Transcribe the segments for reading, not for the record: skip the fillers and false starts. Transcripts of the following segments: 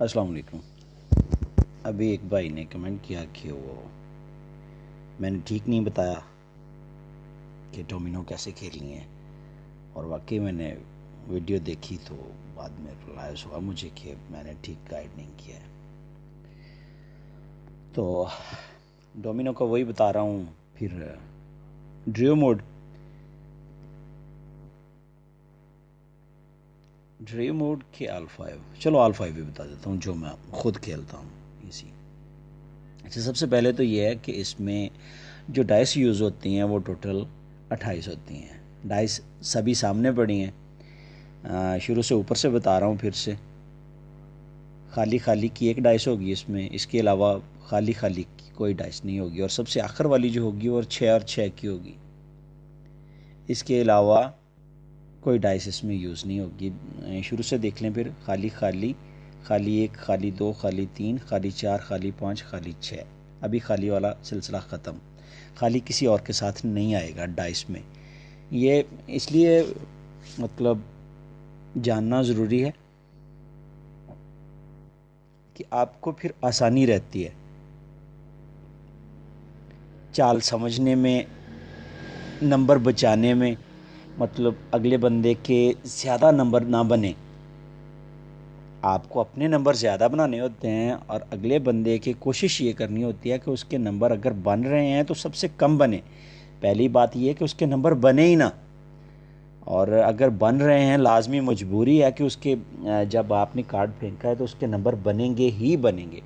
अस्सलाम वालेकुम। अभी एक भाई ने कमेंट किया कि वो मैंने ठीक नहीं बताया कि डोमिनो कैसे खेलनी है, और वाकई मैंने वीडियो देखी तो बाद में रियलाइज़ हुआ मुझे कि मैंने ठीक गाइड नहीं किया है। तो डोमिनो का वही बता रहा हूँ। फिर ड्रीम मोड के आल 5, चलो आल 5 भी बता देता हूँ जो मैं खुद खेलता हूँ इसी। अच्छा, सबसे पहले तो ये है कि इसमें जो डाइस यूज़ होती हैं वो टोटल 28 होती हैं। डाइस सभी सामने पड़ी हैं। शुरू से ऊपर से बता रहा हूँ फिर से। खाली खाली की एक डाइस होगी इसमें, इसके अलावा खाली खाली की कोई डाइस नहीं होगी, और सबसे आखिर वाली जो होगी वो 6 और 6 की होगी। इसके अलावा कोई डाइस इसमें यूज़ नहीं होगी। शुरू से देख लें फिर। खाली खाली, खाली 1, खाली 2, खाली 3, खाली 4, खाली 5, खाली 6। अभी खाली वाला सिलसिला ख़त्म। खाली किसी और के साथ नहीं आएगा डाइस में। ये इसलिए मतलब जानना ज़रूरी है कि आपको फिर आसानी रहती है चाल समझने में, नंबर बचाने में। मतलब अगले बंदे के ज़्यादा नंबर ना बने। आपको अपने नंबर ज़्यादा बनाने होते हैं और अगले बंदे की कोशिश ये करनी होती है कि उसके नंबर अगर बन रहे हैं तो सबसे कम बने। पहली बात ये है कि उसके नंबर बने ही ना, और अगर बन रहे हैं लाजमी मजबूरी है कि उसके जब आपने कार्ड फेंका है तो उसके नंबर बनेंगे ही बनेंगे।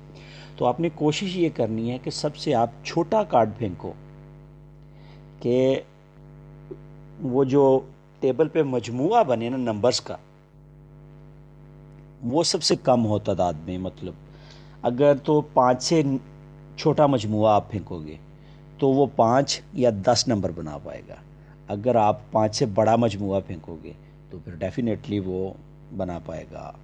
तो आपने कोशिश ये करनी है कि सबसे आप छोटा कार्ड फेंको, कि वो जो टेबल पे मजमुआ बने ना नंबर्स का, वो सबसे कम हो तादाद में। मतलब अगर तो 5 से छोटा मजमुआ आप फेंकोगे तो वो 5 या 10 नंबर बना पाएगा। अगर आप 5 से बड़ा मजमुआ फेंकोगे तो फिर डेफिनेटली वो बना पाएगा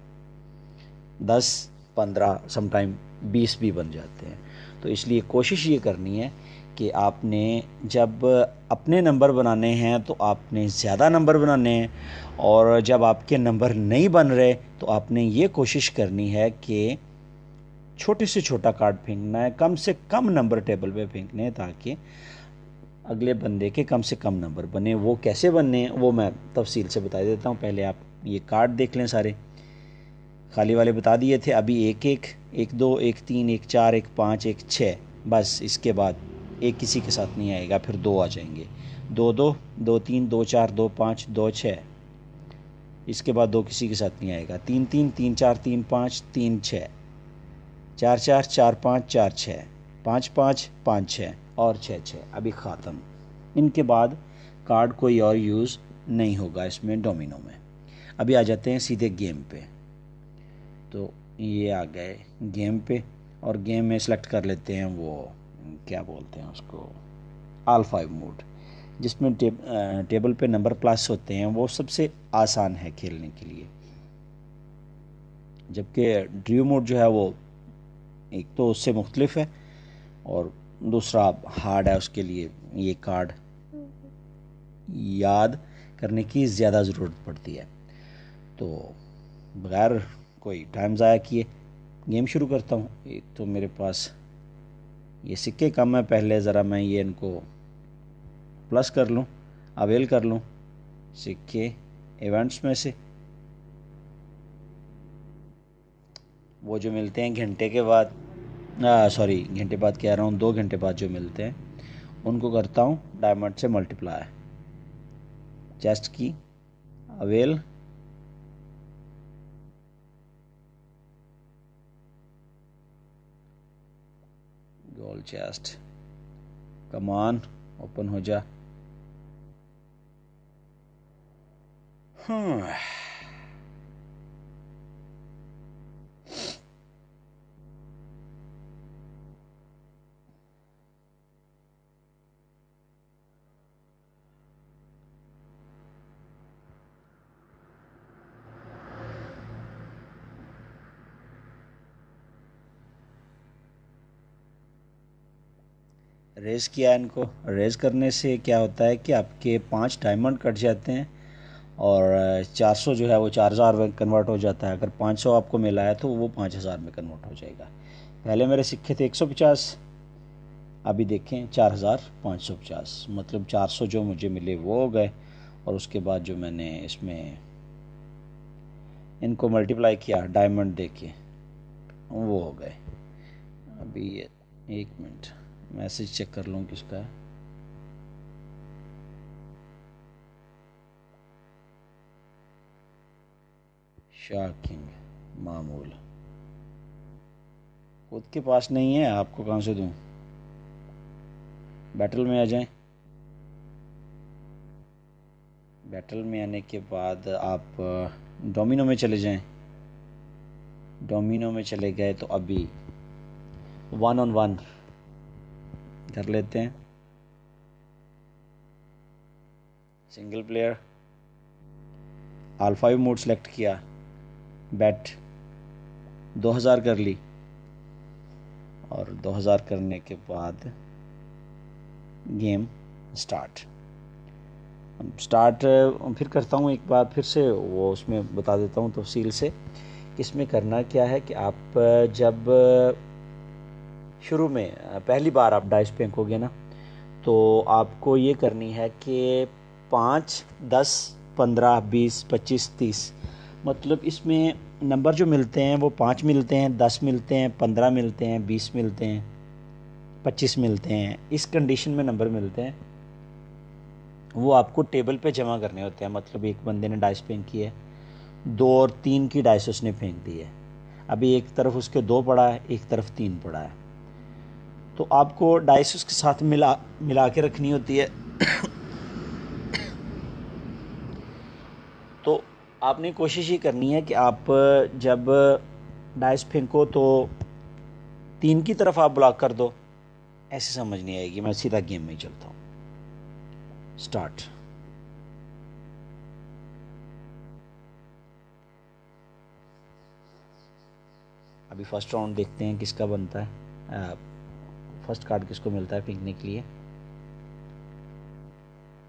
10, 15, समटाइम 20 भी बन जाते हैं। तो इसलिए कोशिश ये करनी है कि आपने जब अपने नंबर बनाने हैं तो आपने ज़्यादा नंबर बनाने हैं, और जब आपके नंबर नहीं बन रहे तो आपने ये कोशिश करनी है कि छोटे से छोटा कार्ड फेंकना है, कम से कम नंबर टेबल पे फेंकने हैं, ताकि अगले बंदे के कम से कम नंबर बने। वो कैसे बनने हैं वो मैं तफसील से बता देता हूँ। पहले आप ये कार्ड देख लें सारे। खाली वाले बता दिए थे। अभी एक एक, 1, 2, 1, 3, 1, 4, 1, 5, 1, 6, बस इसके बाद एक किसी के साथ नहीं आएगा, फिर दो आ जाएंगे। 2, 2, 2, 3, 2, 4, 2, 5, 2, 6। इसके बाद दो किसी के साथ नहीं आएगा। 3, 3, 3, 4, 3, 5, 3, 6। 4, 4, 4, 5, 4, 6। 5, 5, 5, 6 और 6, 6। अभी ख़त्म। इनके बाद कार्ड कोई और यूज़ नहीं होगा इसमें डोमिनो में। अभी आ जाते हैं सीधे गेम पे। तो ये आ गए गेम पे, और गेम में सेलेक्ट कर लेते हैं वो क्या बोलते हैं उसको, आल 5 मोड, जिसमें टेबल पे नंबर प्लस होते हैं। वो सबसे आसान है खेलने के लिए, जबकि ड्रीम मोड जो है वो एक तो उससे मुख्तलिफ है, और दूसरा हार्ड है। उसके लिए ये कार्ड याद करने की ज़्यादा ज़रूरत पड़ती है। तो बगैर कोई टाइम ज़ाया किए गेम शुरू करता हूँ। एक तो मेरे पास ये सिक्के कम है, पहले ज़रा मैं ये इनको प्लस कर लूँ, अवेल कर लूँ सिक्के इवेंट्स में से। वो जो मिलते हैं घंटे के बाद, सॉरी घंटे बाद कह रहा हूँ, 2 घंटे बाद जो मिलते हैं उनको करता हूँ डायमंड से मल्टीप्लाई। चेस्ट की अवेल, गोल्ड चेस्ट, कमान ओपन हो जा। हाँ, रेज़ किया इनको। रेज़ करने से क्या होता है कि आपके 5 डायमंड कट जाते हैं, और 400 जो है वो 4000 में कन्वर्ट हो जाता है। अगर 500 आपको मिला है तो वो 5000 में कन्वर्ट हो जाएगा। पहले मेरे सिक्के थे 150, अभी देखें 4550, मतलब 400 जो मुझे मिले वो हो गए, और उसके बाद जो मैंने इसमें इनको मल्टीप्लाई किया डायमंड दे के वो हो गए। अभी ये 1 मिनट मैसेज चेक कर लूँ किसका है। शाह किंग मामूल खुद के पास नहीं है, आपको कहाँ से दूँ? बैटल में आ जाएं। बैटल में आने के बाद आप डोमिनो में चले जाएं। डोमिनो में चले गए तो अभी 1 on 1 कर लेते हैं। Single player R5 mode select किया, बैट 2000 कर ली, और 2000 करने के बाद गेम स्टार्ट। स्टार्ट फिर करता हूँ एक बार फिर से, वो उसमें बता देता हूँ तफसील से। इसमें करना क्या है कि आप जब शुरू में पहली बार आप डाइस फेंकोगे ना, तो आपको ये करनी है कि 5, 10, 15, 20, 25, 30, मतलब इसमें नंबर जो मिलते हैं वो 5 मिलते हैं, 10 मिलते हैं, 15 मिलते हैं, 20 मिलते हैं, 25 मिलते हैं, इस कंडीशन में नंबर मिलते हैं। वो आपको टेबल पे जमा करने होते हैं। मतलब एक बंदे ने डाइस फेंक की है, 2 और 3 की डाइस उसने फेंक दी है, अभी एक तरफ उसके 2 पड़ा है, एक तरफ 3 पड़ा है, तो आपको डाइस उसके साथ मिला मिला के रखनी होती है। तो आपने कोशिश ये करनी है कि आप जब डाइस फेंको तो 3 की तरफ आप ब्लॉक कर दो, ऐसे समझ नहीं आएगी। मैं सीधा गेम में ही चलता हूँ। स्टार्ट। अभी फर्स्ट राउंड देखते हैं किसका बनता है, फर्स्ट कार्ड किसको मिलता है फेंकने के लिए,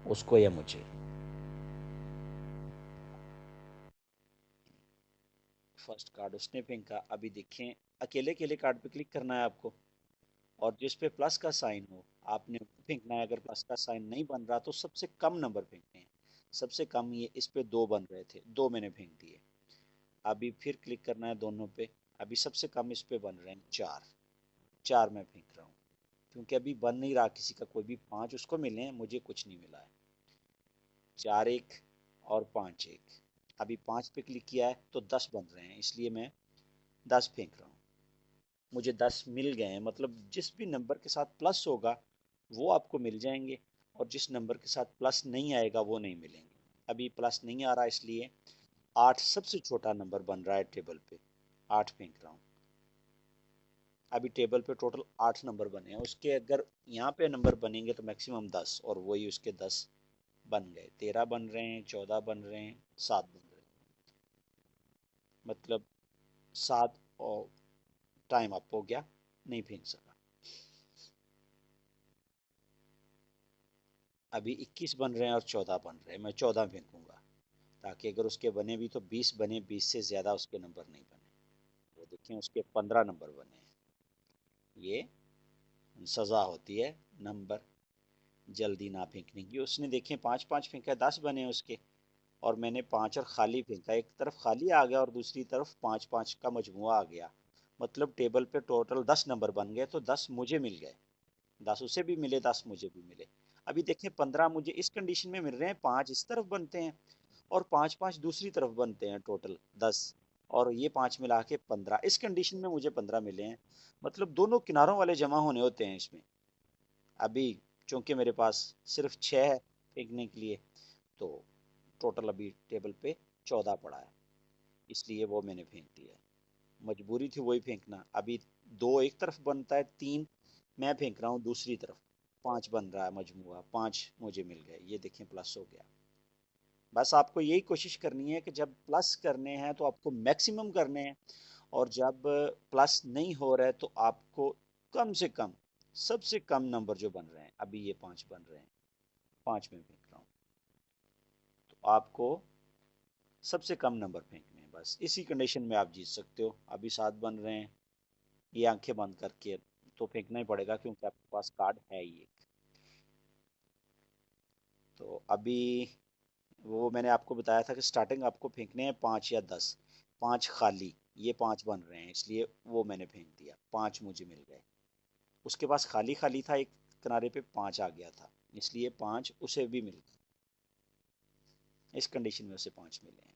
उसको या मुझे। फर्स्ट कार्ड उसने फेंका। अभी देखें, अकेले अकेले कार्ड पे क्लिक करना है आपको, और जिस पे प्लस का साइन हो आपने फेंकना है। अगर प्लस का साइन नहीं बन रहा तो सबसे कम नंबर फेंकने हैं। सबसे कम, ये इस पे 2 बन रहे थे, 2 मैंने फेंक दिए। अभी फिर क्लिक करना है दोनों पे। अभी सबसे कम इस पे बन रहे हैं 4, 4 मैं फेंक रहा हूँ, क्योंकि अभी बन नहीं रहा किसी का कोई भी। 5 उसको मिले हैं, मुझे कुछ नहीं मिला है। 4 1 और 5 1। अभी 5 पे क्लिक किया है तो 10 बन रहे हैं, इसलिए मैं 10 फेंक रहा हूँ। मुझे 10 मिल गए हैं, मतलब जिस भी नंबर के साथ प्लस होगा वो आपको मिल जाएंगे, और जिस नंबर के साथ प्लस नहीं आएगा वो नहीं मिलेंगे। अभी प्लस नहीं आ रहा, इसलिए 8 सबसे छोटा नंबर बन रहा है टेबल पे, 8 फेंक रहा हूँ। अभी टेबल पे टोटल 8 नंबर बने हैं, उसके अगर यहाँ पे नंबर बनेंगे तो मैक्सिमम 10, और वही उसके 10 बन गए। 13 बन रहे हैं, 14 बन रहे हैं, 7 बन रहे हैं, मतलब 7। और टाइम अप हो गया, नहीं फेंक सका। अभी 21 बन रहे हैं और 14 बन रहे हैं, मैं 14 फेंकूंगा, ताकि अगर उसके बने भी तो 20 बने, 20 से ज़्यादा उसके नंबर नहीं बने। वो देखें उसके 15 नंबर बने हैं। ये सज़ा होती है नंबर जल्दी ना फेंकने की। उसने देखें 5 5 फेंका, 10 बने उसके, और मैंने 5 और खाली फेंका। एक तरफ खाली आ गया और दूसरी तरफ 5 5 का मजमुआ आ गया, मतलब टेबल पे टोटल 10 नंबर बन गए, तो 10 मुझे मिल गए, 10 उसे भी मिले, 10 मुझे भी मिले। अभी देखें 15 मुझे इस कंडीशन में मिल रहे हैं, 5 इस तरफ बनते हैं और 5 5 दूसरी तरफ बनते हैं, टोटल 10, और ये 5 मिला के 15। इस कंडीशन में मुझे 15 मिले हैं, मतलब दोनों किनारों वाले जमा होने होते हैं इसमें। अभी चूंकि मेरे पास सिर्फ 6 है फेंकने के लिए, तो टोटल अभी टेबल पे 14 पड़ा है, इसलिए वो मैंने फेंक दिया है। मजबूरी थी वही फेंकना। अभी 2 एक तरफ बनता है, 3 मैं फेंक रहा हूँ दूसरी तरफ, 5 बन रहा है मजमुआ, 5 मुझे मिल गए। ये देखें प्लस हो गया। बस आपको यही कोशिश करनी है कि जब प्लस करने हैं तो आपको मैक्सिमम करने हैं, और जब प्लस नहीं हो रहा है तो आपको कम से कम, सबसे कम नंबर जो बन रहे हैं, अभी ये 5 बन रहे हैं, 5 में फेंक रहा हूँ, तो आपको सबसे कम नंबर फेंकने हैं, बस इसी कंडीशन में आप जीत सकते हो। अभी 7 बन रहे हैं, ये आंखें बंद करके तो फेंकना ही पड़ेगा क्योंकि आपके पास कार्ड है ही एक। तो अभी वो मैंने आपको बताया था कि स्टार्टिंग आपको फेंकने हैं 5 या 10, 5 खाली, ये 5 बन रहे हैं इसलिए वो मैंने फेंक दिया, 5 मुझे मिल गए। उसके पास खाली खाली था, एक किनारे पे 5 आ गया था इसलिए 5 उसे भी मिल गए। इस कंडीशन में उसे 5 मिले हैं।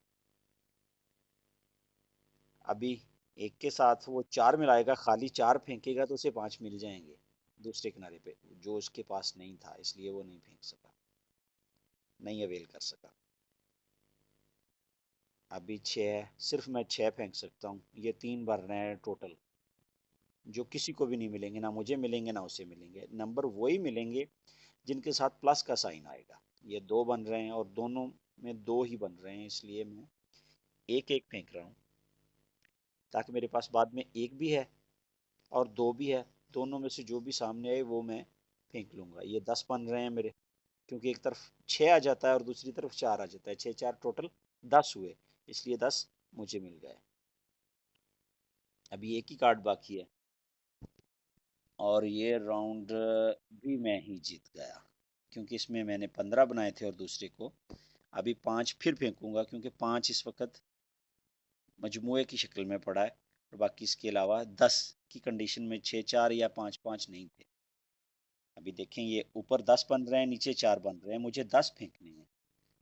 अभी एक के साथ वो 4 मिलाएगा, खाली 4 फेंकेगा तो उसे 5 मिल जाएंगे दूसरे किनारे पे, जो उसके पास नहीं था इसलिए वो नहीं फेंक सका, नहीं अवेल कर सका। अभी 6, सिर्फ मैं 6 फेंक सकता हूँ, ये 3 बन रहे हैं टोटल, जो किसी को भी नहीं मिलेंगे, ना मुझे मिलेंगे ना उसे मिलेंगे। नंबर वही मिलेंगे जिनके साथ प्लस का साइन आएगा। ये 2 बन रहे हैं और दोनों में 2 ही बन रहे हैं इसलिए मैं एक एक फेंक रहा हूँ, ताकि मेरे पास बाद में एक भी है और 2 भी है, दोनों में से जो भी सामने आए वो मैं फेंक लूंगा। ये 10 बन रहे हैं मेरे, क्योंकि एक तरफ 6 आ जाता है और दूसरी तरफ 4 आ जाता है, 6 4 टोटल 10 हुए, इसलिए 10 मुझे मिल गए। अभी एक ही कार्ड बाकी है और ये राउंड भी मैं ही जीत गया, क्योंकि इसमें मैंने 15 बनाए थे और दूसरे को। अभी 5 फिर फेंकूंगा क्योंकि 5 इस वक्त मजमुए की शक्ल में पड़ा है, और बाकी इसके अलावा 10 की कंडीशन में 6 4 या 5 5 नहीं थे। अभी देखें, ये ऊपर 10 बन रहे हैं, नीचे 4 बन रहे हैं, मुझे 10 फेंकने हैं,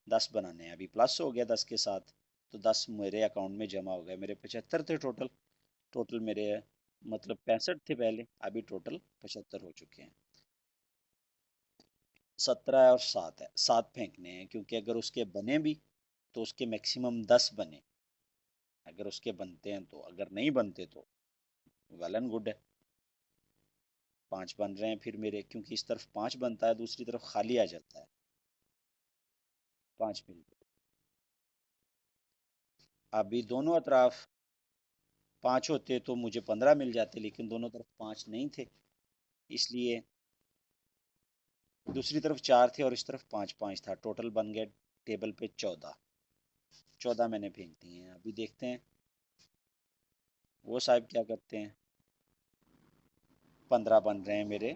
10 बनाने हैं। अभी प्लस हो गया 10 के साथ, तो 10 मेरे अकाउंट में जमा हो गए। मेरे 75 थे टोटल, टोटल मेरे मतलब 65 थे पहले, अभी टोटल 75 हो चुके हैं। 17 और 7 है, 7 फेंकने हैं क्योंकि अगर उसके बने भी तो उसके मैक्सिमम 10 बने, अगर उसके बनते हैं तो, अगर नहीं बनते तो वेल एंड गुड है। 5 बन रहे हैं फिर मेरे, क्योंकि इस तरफ 5 बनता है दूसरी तरफ खाली आ जाता है, 5 मिल गए। अभी दोनों अतराफ 5 होते तो मुझे 15 मिल जाते, लेकिन दोनों तरफ 5 नहीं थे इसलिए दूसरी तरफ 4 थे और इस तरफ 5 5 था, टोटल बन गए टेबल पे 14। 14 मैंने फेंक दिए हैं। अभी देखते हैं वो साहब क्या करते हैं। 15 बन रहे हैं मेरे,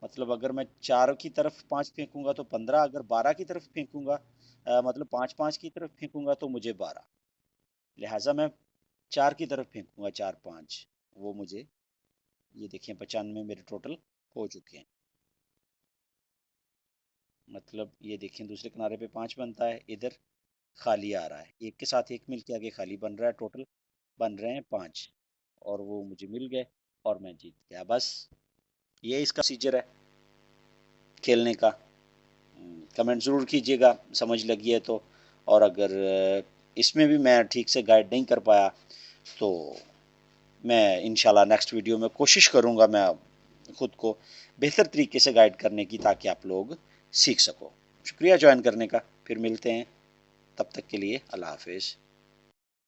मतलब अगर मैं 4 की तरफ 5 फेंकूंगा तो 15, अगर 12 की तरफ फेंकूंगा मतलब 5 5 की तरफ फेंकूंगा तो मुझे 12, लिहाजा मैं 4 की तरफ फेंकूंगा, 4 5, वो मुझे, ये देखिए 95 मेरे टोटल हो चुके हैं। मतलब ये देखिए दूसरे किनारे पे 5 बनता है, इधर खाली आ रहा है, एक के साथ एक मिल के आगे खाली बन रहा है, टोटल बन रहे हैं 5, और वो मुझे मिल गए और मैं जीत गया। बस ये इसका सीजर है खेलने का। कमेंट ज़रूर कीजिएगा समझ लगी है तो, और अगर इसमें भी मैं ठीक से गाइड नहीं कर पाया तो मैं इंशाल्लाह नेक्स्ट वीडियो में कोशिश करूँगा मैं खुद को बेहतर तरीके से गाइड करने की, ताकि आप लोग सीख सको। शुक्रिया ज्वाइन करने का, फिर मिलते हैं, तब तक के लिए अल्लाह हाफिज़।